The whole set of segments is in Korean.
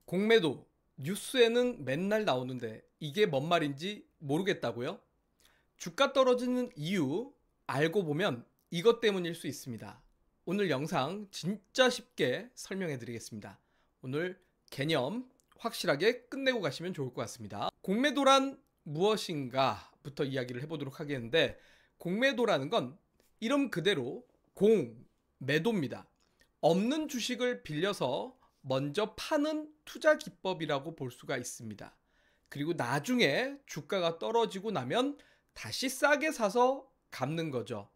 공매도 뉴스에는 맨날 나오는데 이게 뭔 말인지 모르겠다고요? 주가 떨어지는 이유 알고 보면 이것 때문일 수 있습니다. 오늘 영상 진짜 쉽게 설명해 드리겠습니다. 오늘 개념 확실하게 끝내고 가시면 좋을 것 같습니다. 공매도란 무엇인가 부터 이야기를 해보도록 하겠는데, 공매도라는 건 이름 그대로 매도입니다. 없는 주식을 빌려서 먼저 파는 투자 기법이라고 볼 수가 있습니다. 그리고 나중에 주가가 떨어지고 나면 다시 싸게 사서 갚는 거죠.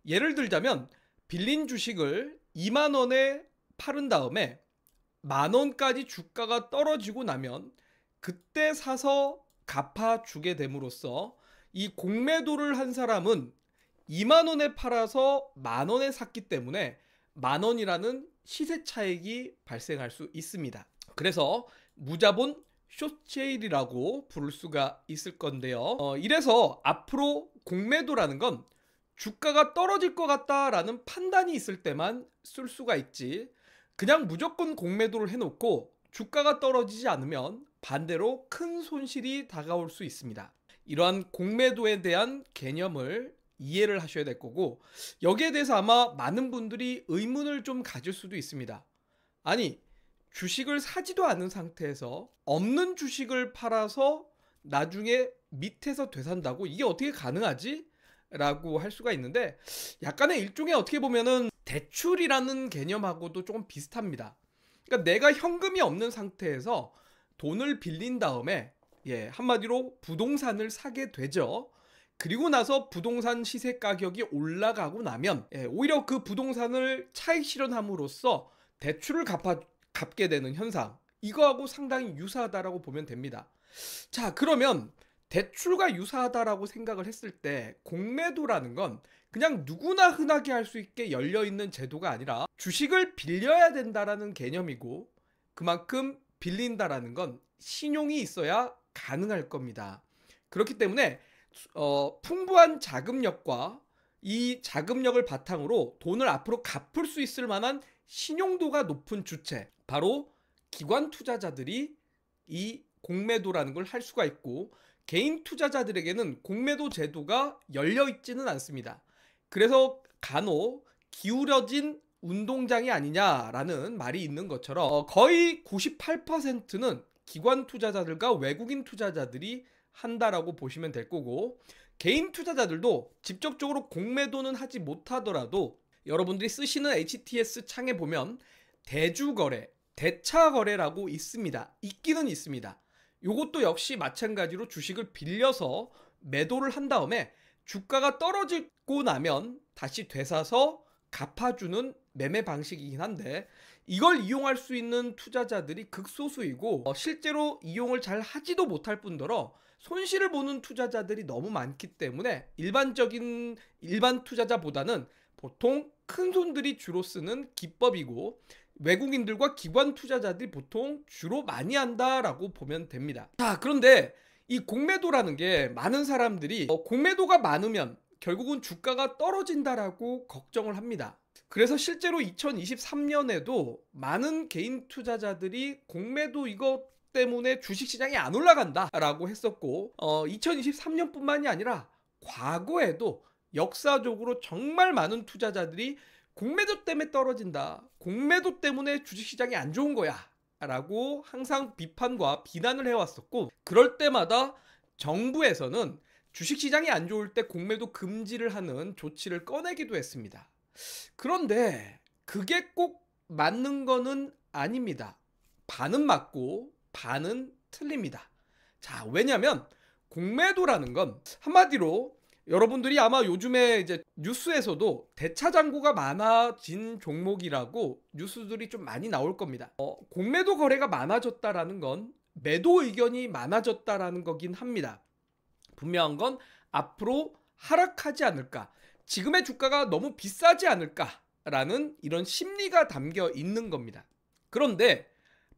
예를 들자면 빌린 주식을 2만 원에 팔은 다음에 만 원까지 주가가 떨어지고 나면 그때 사서 갚아주게 됨으로써 이 공매도를 한 사람은 2만 원에 팔아서 만 원에 샀기 때문에 만 원이라는 시세 차익이 발생할 수 있습니다. 그래서 무자본 숏세일이라고 부를 수가 있을 건데요. 이래서 앞으로 공매도라는 건 주가가 떨어질 것 같다라는 판단이 있을 때만 쓸 수가 있지, 그냥 무조건 공매도를 해놓고 주가가 떨어지지 않으면 반대로 큰 손실이 다가올 수 있습니다. 이러한 공매도에 대한 개념을 이해를 하셔야 될 거고, 여기에 대해서 아마 많은 분들이 의문을 좀 가질 수도 있습니다. 아니, 주식을 사지도 않은 상태에서 없는 주식을 팔아서 나중에 밑에서 되산다고 이게 어떻게 가능하지? 라고 할 수가 있는데, 약간의 일종의 어떻게 보면은 대출이라는 개념하고도 조금 비슷합니다. 그러니까 내가 현금이 없는 상태에서 돈을 빌린 다음에 한마디로 부동산을 사게 되죠. 그리고 나서 부동산 시세 가격이 올라가고 나면 오히려 그 부동산을 차익 실현함으로써 대출을 갚게 되는 현상, 이거하고 상당히 유사하다라고 보면 됩니다. 자, 그러면 대출과 유사하다라고 생각을 했을 때 공매도라는 건 그냥 누구나 흔하게 할 수 있게 열려있는 제도가 아니라 주식을 빌려야 된다라는 개념이고, 그만큼 빌린다라는 건 신용이 있어야 가능할 겁니다. 그렇기 때문에 풍부한 자금력과 이 자금력을 바탕으로 돈을 앞으로 갚을 수 있을 만한 신용도가 높은 주체, 바로 기관 투자자들이 이 공매도라는 걸 할 수가 있고, 개인 투자자들에게는 공매도 제도가 열려 있지는 않습니다. 그래서 간혹 기울어진 운동장이 아니냐라는 말이 있는 것처럼 거의 98%는 기관 투자자들과 외국인 투자자들이 한다라고 보시면 될 거고, 개인 투자자들도 직접적으로 공매도는 하지 못하더라도 여러분들이 쓰시는 HTS 창에 보면 대주거래, 대차거래라고 있습니다. 있기는 있습니다. 이것도 역시 마찬가지로 주식을 빌려서 매도를 한 다음에 주가가 떨어지고 나면 다시 되사서 갚아주는 매매 방식이긴 한데, 이걸 이용할 수 있는 투자자들이 극소수이고 실제로 이용을 잘 하지도 못할 뿐더러 손실을 보는 투자자들이 너무 많기 때문에 일반 투자자보다는 보통 큰 손들이 주로 쓰는 기법이고, 외국인들과 기관 투자자들이 보통 주로 많이 한다라고 보면 됩니다. 자, 그런데 이 공매도라는 게 많은 사람들이 공매도가 많으면 결국은 주가가 떨어진다라고 걱정을 합니다. 그래서 실제로 2023년에도 많은 개인 투자자들이 공매도 이것 때문에 주식시장이 안 올라간다라고 했었고, 2023년뿐만이 아니라 과거에도 역사적으로 정말 많은 투자자들이 공매도 때문에 떨어진다, 공매도 때문에 주식시장이 안 좋은 거야 라고 항상 비판과 비난을 해왔었고, 그럴 때마다 정부에서는 주식시장이 안 좋을 때 공매도 금지를 하는 조치를 꺼내기도 했습니다. 그런데 그게 꼭 맞는 거는 아닙니다. 반은 맞고 반은 틀립니다. 자, 왜냐면 공매도라는 건 한마디로 여러분들이 아마 요즘에 이제 뉴스에서도 대차장고가 많아진 종목이라고 뉴스들이 좀 많이 나올 겁니다. 공매도 거래가 많아졌다라는 건 매도 의견이 많아졌다라는 거긴 합니다. 분명한 건 앞으로 하락하지 않을까, 지금의 주가가 너무 비싸지 않을까라는 이런 심리가 담겨 있는 겁니다. 그런데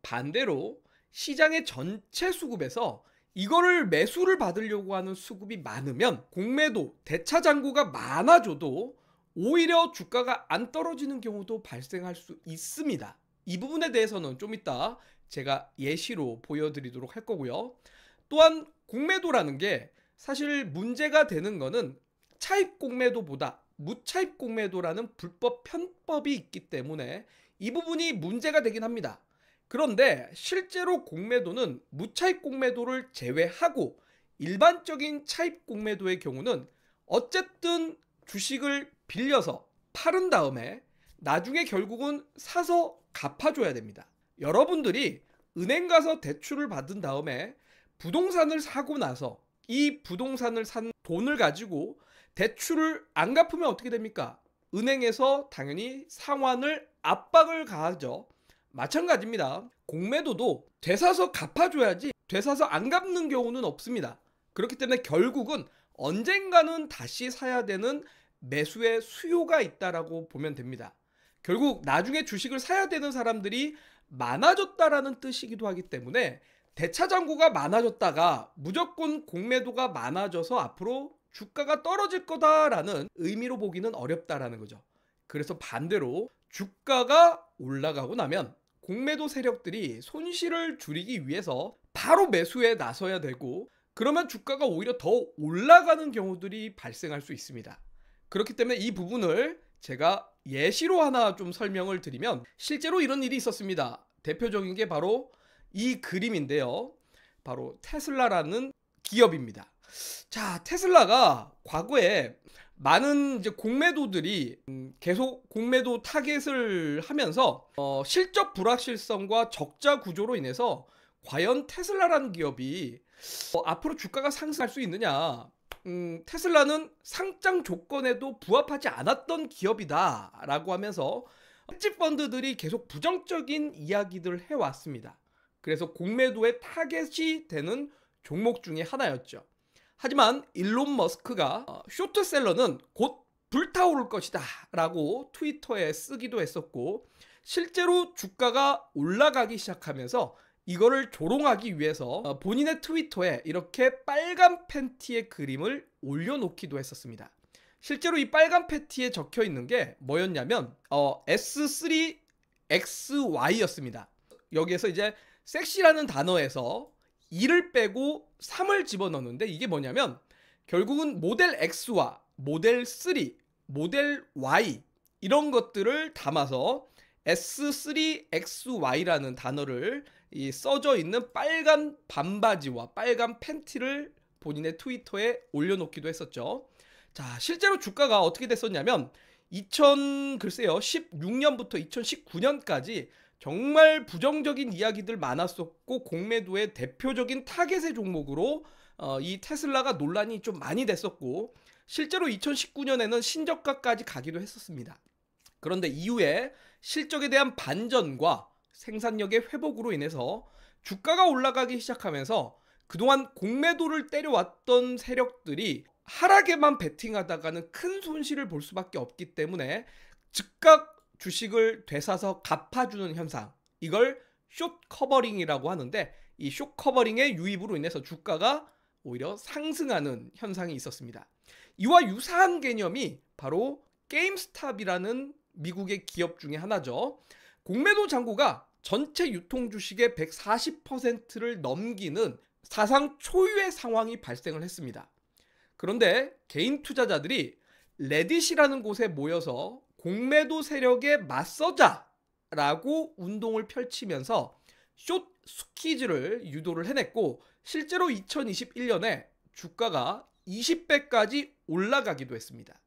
반대로 시장의 전체 수급에서 이거를 매수를 받으려고 하는 수급이 많으면 공매도, 대차장고가 많아져도 오히려 주가가 안 떨어지는 경우도 발생할 수 있습니다. 이 부분에 대해서는 좀 이따 제가 예시로 보여드리도록 할 거고요. 또한 공매도라는 게 사실 문제가 되는 거는 차입 공매도보다 무차입 공매도라는 불법 편법이 있기 때문에 이 부분이 문제가 되긴 합니다. 그런데 실제로 공매도는 무차입 공매도를 제외하고 일반적인 차입 공매도의 경우는 어쨌든 주식을 빌려서 팔은 다음에 나중에 결국은 사서 갚아줘야 됩니다. 여러분들이 은행 가서 대출을 받은 다음에 부동산을 사고 나서 이 부동산을 산 돈을 가지고 대출을 안 갚으면 어떻게 됩니까? 은행에서 당연히 상환을 압박을 가하죠. 마찬가지입니다. 공매도도 되사서 갚아줘야지 되사서 안 갚는 경우는 없습니다. 그렇기 때문에 결국은 언젠가는 다시 사야 되는 매수의 수요가 있다라고 보면 됩니다. 결국 나중에 주식을 사야 되는 사람들이 많아졌다라는 뜻이기도 하기 때문에 대차장고가 많아졌다가 무조건 공매도가 많아져서 앞으로 주가가 떨어질 거다라는 의미로 보기는 어렵다라는 거죠. 그래서 반대로 주가가 올라가고 나면 공매도 세력들이 손실을 줄이기 위해서 바로 매수에 나서야 되고, 그러면 주가가 오히려 더 올라가는 경우들이 발생할 수 있습니다. 그렇기 때문에 이 부분을 제가 예시로 하나 좀 설명을 드리면, 실제로 이런 일이 있었습니다. 대표적인 게 바로 이 그림인데요. 바로 테슬라라는 기업입니다. 자, 테슬라가 과거에 많은 이제 공매도들이 계속 공매도 타겟을 하면서 실적 불확실성과 적자 구조로 인해서 과연 테슬라라는 기업이 앞으로 주가가 상승할 수 있느냐, 테슬라는 상장 조건에도 부합하지 않았던 기업이다 라고 하면서 헤지 펀드들이 계속 부정적인 이야기들을 해왔습니다. 그래서 공매도의 타겟이 되는 종목 중에 하나였죠. 하지만 일론 머스크가 쇼트셀러는 곧 불타오를 것이다 라고 트위터에 쓰기도 했었고, 실제로 주가가 올라가기 시작하면서 이거를 조롱하기 위해서 본인의 트위터에 이렇게 빨간 팬티의 그림을 올려놓기도 했었습니다. 실제로 이 빨간 팬티에 적혀 있는 게 뭐였냐면 S3XY였습니다. 여기에서 이제 섹시라는 단어에서 2를 빼고 3을 집어넣는데, 이게 뭐냐면 결국은 모델 X와 모델 3, 모델 Y 이런 것들을 담아서 S3XY라는 단어를 써져 있는 빨간 반바지와 빨간 팬티를 본인의 트위터에 올려놓기도 했었죠. 자, 실제로 주가가 어떻게 됐었냐면 16년부터 2019년까지 정말 부정적인 이야기들 많았었고, 공매도의 대표적인 타겟의 종목으로 이 테슬라가 논란이 좀 많이 됐었고, 실제로 2019년에는 신저가까지 가기도 했었습니다. 그런데 이후에 실적에 대한 반전과 생산력의 회복으로 인해서 주가가 올라가기 시작하면서 그동안 공매도를 때려왔던 세력들이 하락에만 베팅하다가는 큰 손실을 볼 수밖에 없기 때문에 즉각 주식을 되사서 갚아주는 현상, 이걸 숏 커버링이라고 하는데, 이 숏 커버링의 유입으로 인해서 주가가 오히려 상승하는 현상이 있었습니다. 이와 유사한 개념이 바로 게임스탑이라는 미국의 기업 중에 하나죠. 공매도 잔고가 전체 유통 주식의 140%를 넘기는 사상 초유의 상황이 발생을 했습니다. 그런데 개인 투자자들이 레딧이라는 곳에 모여서 공매도 세력에 맞서자라고 운동을 펼치면서 숏 스퀴즈를 유도를 해냈고, 실제로 2021년에 주가가 20배까지 올라가기도 했습니다.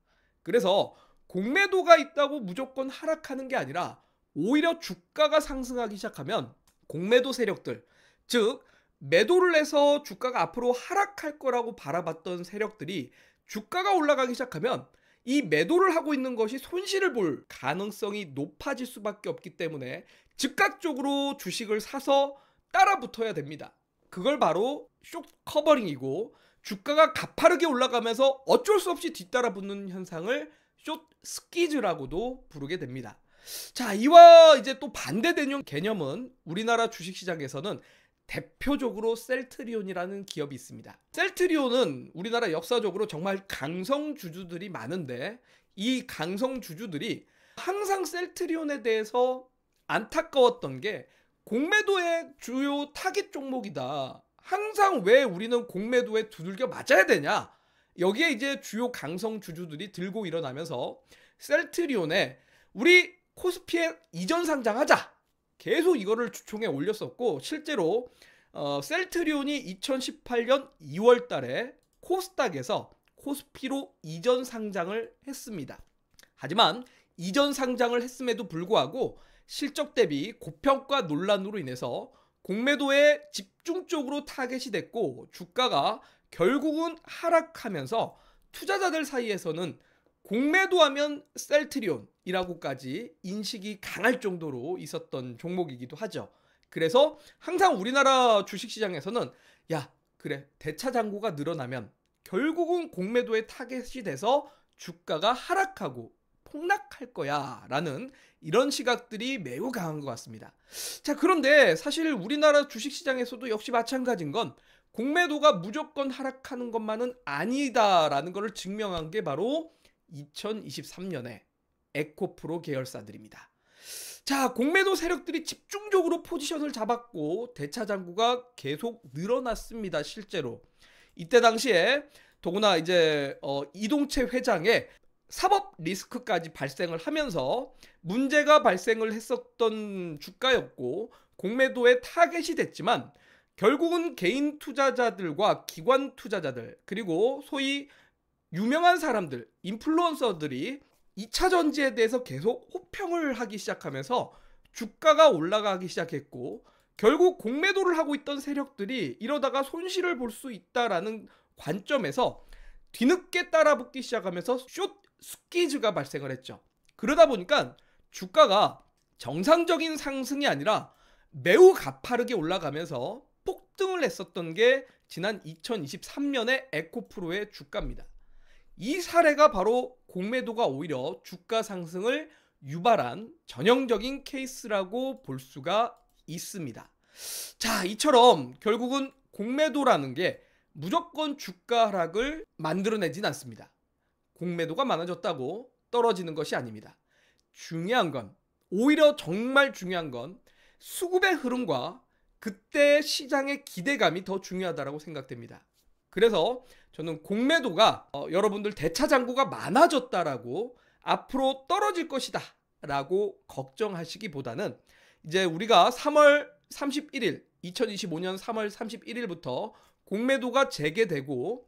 그래서 공매도가 있다고 무조건 하락하는 게 아니라 오히려 주가가 상승하기 시작하면 공매도 세력들, 즉 매도를 해서 주가가 앞으로 하락할 거라고 바라봤던 세력들이 주가가 올라가기 시작하면 이 매도를 하고 있는 것이 손실을 볼 가능성이 높아질 수밖에 없기 때문에 즉각적으로 주식을 사서 따라 붙어야 됩니다. 그걸 바로 숏 커버링이고, 주가가 가파르게 올라가면서 어쩔 수 없이 뒤따라 붙는 현상을 숏 스퀴즈라고도 부르게 됩니다. 자, 이와 이제 또 반대되는 개념은 우리나라 주식시장에서는 대표적으로 셀트리온이라는 기업이 있습니다. 셀트리온은 우리나라 역사적으로 정말 강성 주주들이 많은데, 이 강성 주주들이 항상 셀트리온에 대해서 안타까웠던 게 공매도의 주요 타깃 종목이다. 항상 왜 우리는 공매도에 두들겨 맞아야 되냐? 여기에 이제 주요 강성 주주들이 들고 일어나면서 셀트리온에 우리 코스피에 이전 상장하자. 계속 이거를 주총에 올렸었고, 실제로 셀트리온이 2018년 2월 달에 코스닥에서 코스피로 이전 상장을 했습니다. 하지만 이전 상장을 했음에도 불구하고 실적 대비 고평가 논란으로 인해서 공매도에 집중적으로 타겟이 됐고, 주가가 결국은 하락하면서 투자자들 사이에서는 공매도하면 셀트리온이라고까지 인식이 강할 정도로 있었던 종목이기도 하죠. 그래서 항상 우리나라 주식시장에서는 야, 그래, 대차장고가 늘어나면 결국은 공매도에 타겟이 돼서 주가가 하락하고 폭락할 거야 라는 이런 시각들이 매우 강한 것 같습니다. 자, 그런데 사실 우리나라 주식시장에서도 역시 마찬가지인 건 공매도가 무조건 하락하는 것만은 아니다라는 것을 증명한 게 바로 2023년에 에코프로 계열사들입니다. 자, 공매도 세력들이 집중적으로 포지션을 잡았고 대차장고가 계속 늘어났습니다. 실제로 이때 당시에 더구나 이제 이동채 회장의 사법 리스크까지 발생을 하면서 문제가 발생을 했었던 주가였고, 공매도의 타겟이 됐지만 결국은 개인 투자자들과 기관 투자자들, 그리고 소위 유명한 사람들, 인플루언서들이 2차 전지에 대해서 계속 호평을 하기 시작하면서 주가가 올라가기 시작했고, 결국 공매도를 하고 있던 세력들이 이러다가 손실을 볼 수 있다라는 관점에서 뒤늦게 따라붙기 시작하면서 숏 스퀴즈가 발생을 했죠. 그러다 보니까 주가가 정상적인 상승이 아니라 매우 가파르게 올라가면서 폭등을 했었던 게 지난 2023년의 에코프로의 주가입니다. 이 사례가 바로 공매도가 오히려 주가 상승을 유발한 전형적인 케이스라고 볼 수가 있습니다. 자, 이처럼 결국은 공매도라는 게 무조건 주가 하락을 만들어내진 않습니다. 공매도가 많아졌다고 떨어지는 것이 아닙니다. 중요한 건, 오히려 정말 중요한 건 수급의 흐름과 그때 시장의 기대감이 더 중요하다고 생각됩니다. 그래서 저는 공매도가 여러분들 대차장고가 많아졌다라고 앞으로 떨어질 것이다 라고 걱정하시기보다는 이제 우리가 2025년 3월 31일부터 공매도가 재개되고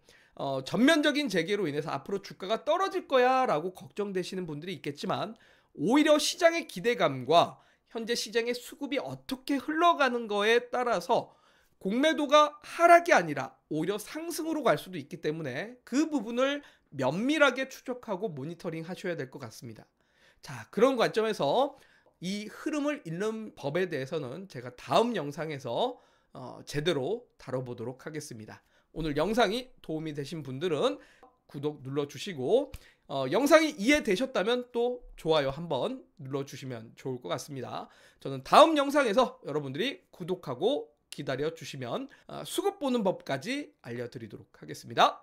전면적인 재개로 인해서 앞으로 주가가 떨어질 거야 라고 걱정되시는 분들이 있겠지만, 오히려 시장의 기대감과 현재 시장의 수급이 어떻게 흘러가는 거에 따라서 공매도가 하락이 아니라 오히려 상승으로 갈 수도 있기 때문에 그 부분을 면밀하게 추적하고 모니터링 하셔야 될 것 같습니다. 자, 그런 관점에서 이 흐름을 읽는 법에 대해서는 제가 다음 영상에서 제대로 다뤄보도록 하겠습니다. 오늘 영상이 도움이 되신 분들은 구독 눌러주시고, 영상이 이해되셨다면 또 좋아요 한번 눌러주시면 좋을 것 같습니다. 저는 다음 영상에서 여러분들이 구독하고 기다려주시면 수급 보는 법까지 알려드리도록 하겠습니다.